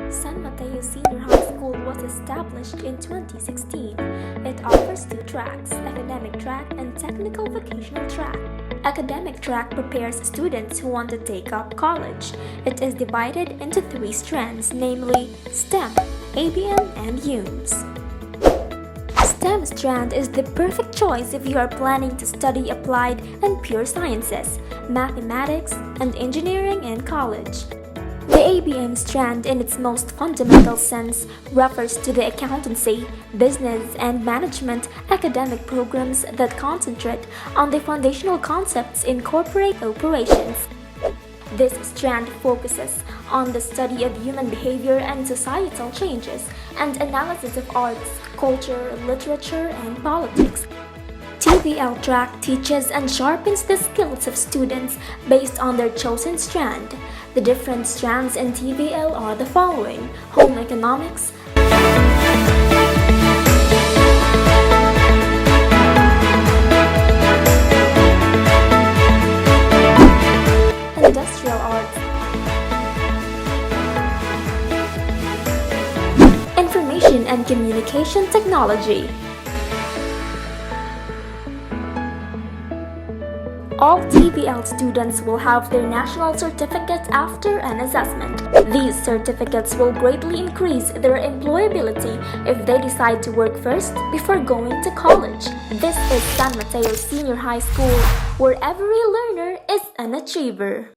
San Mateo Senior High School was established in 2016. It offers two tracks, Academic Track and Technical Vocational Track. Academic Track prepares students who want to take up college. It is divided into three strands, namely STEM, ABM, and HUMSS. STEM strand is the perfect choice if you are planning to study applied and pure sciences, mathematics, and engineering in college. The ABM strand, in its most fundamental sense, refers to the accountancy, business, and management academic programs that concentrate on the foundational concepts in corporate operations. This strand focuses on the study of human behavior and societal changes, and analysis of arts, culture, literature, and politics. TVL Track teaches and sharpens the skills of students based on their chosen strand. The different strands in TVL are the following: Home Economics, Industrial Arts, Information and Communication Technology. All TVL students will have their national certificate after an assessment. These certificates will greatly increase their employability if they decide to work first before going to college. This is San Mateo Senior High School, where every learner is an achiever.